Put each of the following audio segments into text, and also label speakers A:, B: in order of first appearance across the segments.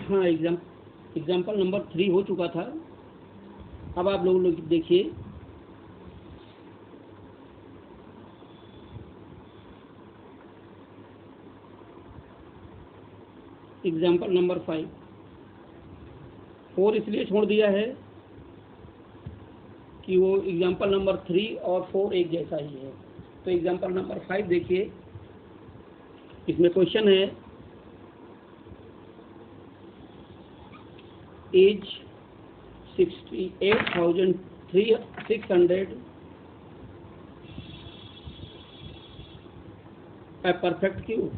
A: हाँ, example number 3 हो चुका था। अब आप लोग देखिए, एग्जाम्पल नंबर 5। 4 इसलिए छोड़ दिया है कि वो एग्जाम्पल नंबर 3 और 4 एक जैसा ही है। तो एग्जाम्पल नंबर 5 देखिए, इसमें क्वेश्चन है as 68,600 a perfect cube।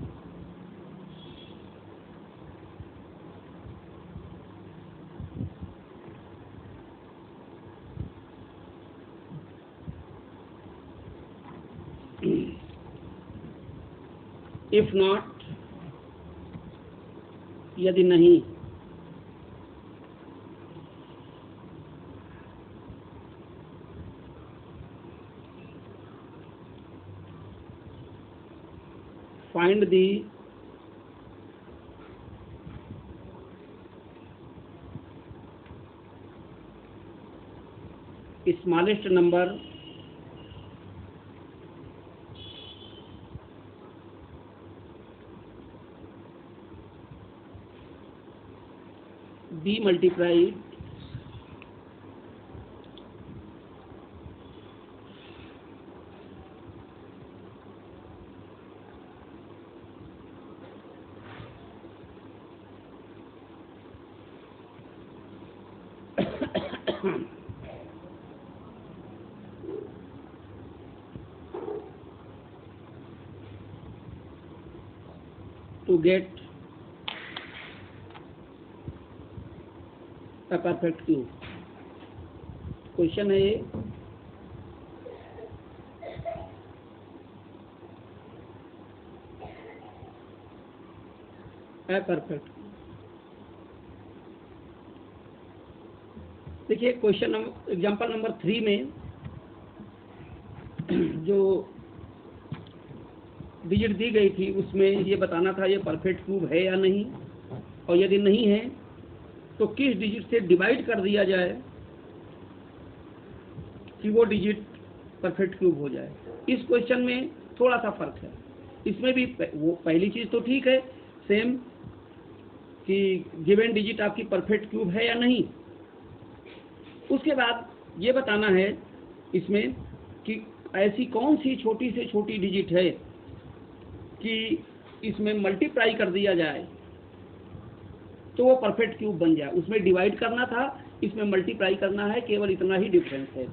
A: If not, यदि नहीं, find the smallest number be multiplied to get a perfect cube। Question है ये, a perfect। देखिए क्वेश्चन एग्जाम्पल नंबर 3 में जो डिजिट दी गई थी उसमें ये बताना था ये परफेक्ट क्यूब है या नहीं, और यदि नहीं है तो किस डिजिट से डिवाइड कर दिया जाए कि वो डिजिट परफेक्ट क्यूब हो जाए। इस क्वेश्चन में थोड़ा सा फर्क है। इसमें भी वो पहली चीज़ तो ठीक है, सेम कि गिवन डिजिट आपकी परफेक्ट क्यूब है या नहीं। उसके बाद ये बताना है इसमें कि ऐसी कौन सी छोटी से छोटी डिजिट है कि इसमें मल्टीप्लाई कर दिया जाए तो वो परफेक्ट क्यूब बन जाए। उसमें डिवाइड करना था, इसमें मल्टीप्लाई करना है, केवल इतना ही डिफरेंस है।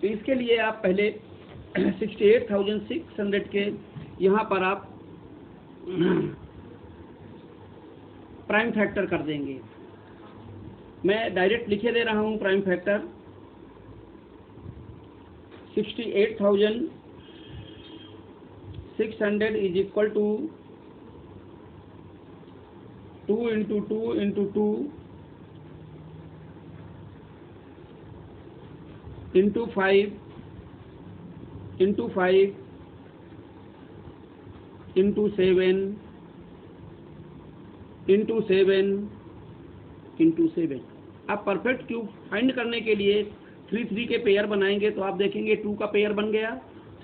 A: तो इसके लिए आप पहले 68,600 के यहाँ पर आप प्राइम फैक्टर कर देंगे। मैं डायरेक्ट लिखे दे रहा हूँ prime factor. 68,600 is equal to 2 into 2 into 2 into 5 into 5 into 7 into 7 into 7। आप परफेक्ट क्यूब फाइंड करने के लिए 3 3 के पेयर बनाएंगे तो आप देखेंगे 2 का पेयर बन गया,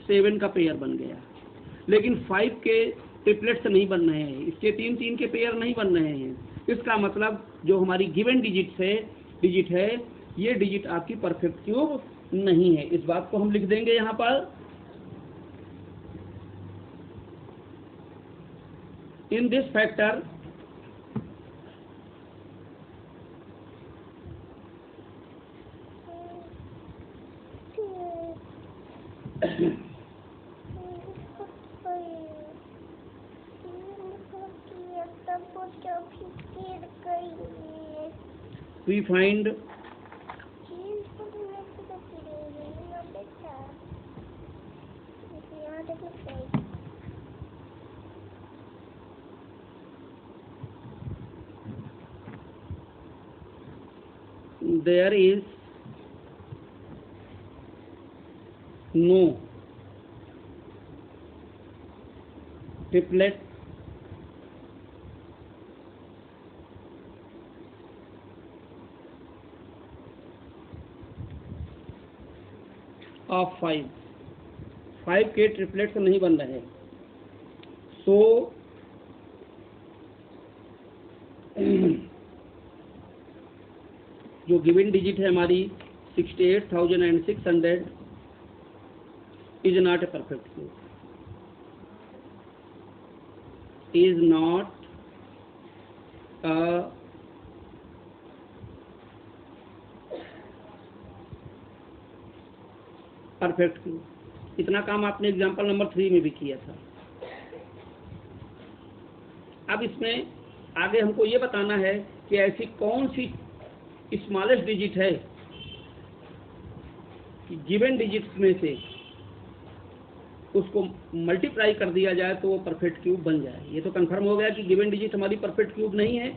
A: 7 का पेयर बन गया, लेकिन 5 के ट्रिपलेट्स नहीं बन रहे हैं, इसके 3 3 के पेयर नहीं बन रहे हैं। इसका मतलब जो हमारी गिवन डिजिट है ये डिजिट आपकी परफेक्ट क्यूब नहीं है। इस बात को हम लिख देंगे यहाँ पर। In this factor we find there is no triplet of 5 के ट्रिपलेट्स नहीं बन रहे हैं। सो जो गिवन डिजिट है हमारी 68,600 is not a perfect cube, is not a perfect cube. इतना काम आपने एग्जांपल नंबर 3 में भी किया था। अब इसमें आगे हमको ये बताना है कि ऐसी कौन सी स्मॉलेस्ट डिजिट है कि गिवन डिजिट्स में से उसको मल्टीप्लाई कर दिया जाए तो वो परफेक्ट क्यूब बन जाए। ये तो कंफर्म हो गया कि गिवन डिजिट हमारी परफेक्ट क्यूब नहीं है।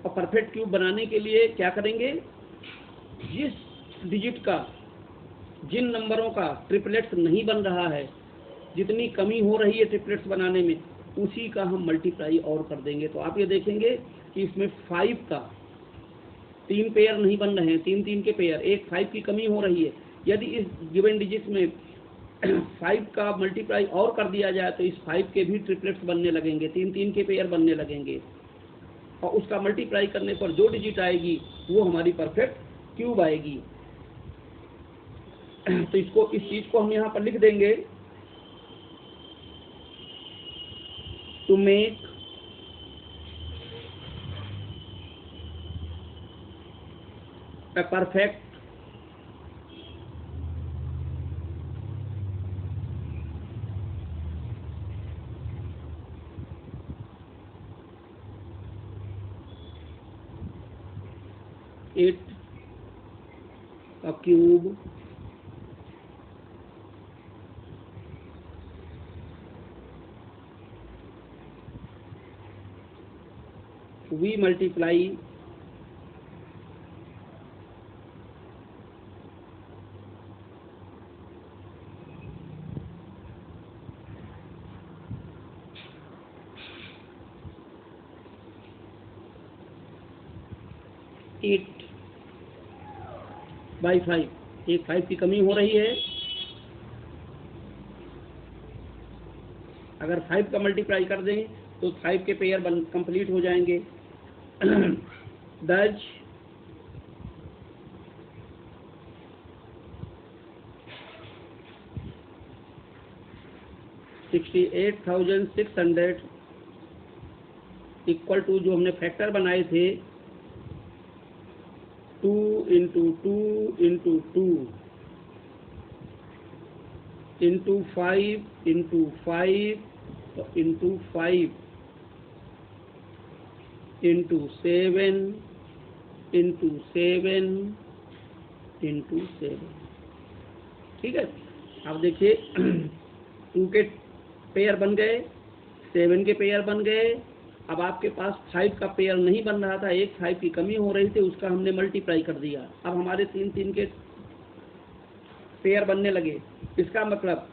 A: और परफेक्ट क्यूब बनाने के लिए क्या करेंगे, जिस डिजिट का, जिन नंबरों का ट्रिपलेट्स नहीं बन रहा है, जितनी कमी हो रही है ट्रिपलेट्स बनाने में, उसी का हम मल्टीप्लाई और कर देंगे। तो आप ये देखेंगे कि इसमें 5 का 3 पेयर नहीं बन रहे हैं, 3 के पेयर, एक 5 की कमी हो रही है। यदि इस गिवन डिजिट में 5 का मल्टीप्लाई और कर दिया जाए तो इस 5 के भी ट्रिपलेट्स बनने लगेंगे, 3 के पेयर बनने लगेंगे, और उसका मल्टीप्लाई करने पर जो डिजिट आएगी वो हमारी परफेक्ट क्यूब आएगी। तो इस चीज को हम यहाँ पर लिख देंगे, to make a perfect it a cube we multiply it by 5। एक 5 की कमी हो रही है, अगर 5 का मल्टीप्लाई कर दें तो 5 के पेयर कंप्लीट हो जाएंगे। दज 68,600 इक्वल टू, जो हमने फैक्टर बनाए थे, 2 into 2 into 2 into 5 into 5 into 5 into 7 into 7 into 7। ठीक है, अब देखिए 2 के पेयर बन गए, 7 के पेयर बन गए। अब आपके पास 5 का पेयर नहीं बन रहा था, एक 5 की कमी हो रही थी, उसका हमने मल्टीप्लाई कर दिया। अब हमारे 3 के पेयर बनने लगे। इसका मतलब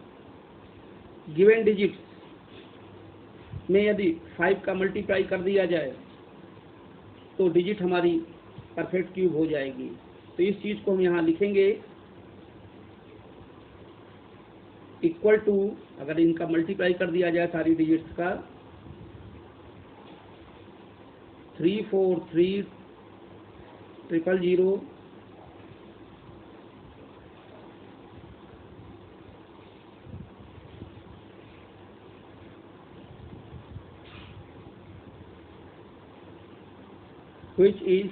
A: गिवन डिजिट में यदि 5 का मल्टीप्लाई कर दिया जाए तो डिजिट हमारी परफेक्ट क्यूब हो जाएगी। तो इस चीज को हम यहाँ लिखेंगे, इक्वल टू, अगर इनका मल्टीप्लाई कर दिया जाए सारी डिजिट्स का, 343,000 which is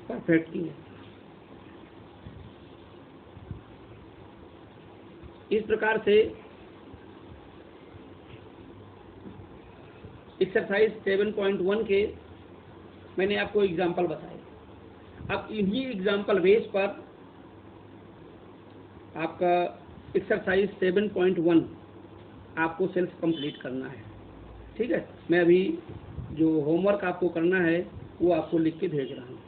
A: परफेक्ट क्यूब। इस प्रकार से एक्सरसाइज 7.1 के मैंने आपको एग्जाम्पल बताए। अब इन्हीं एग्जाम्पल बेस पर आपका एक्सरसाइज 7.1 आपको सेल्फ कंप्लीट करना है। ठीक है, मैं अभी जो होमवर्क आपको करना है वो आपको लिख के भेज रहा हूँ।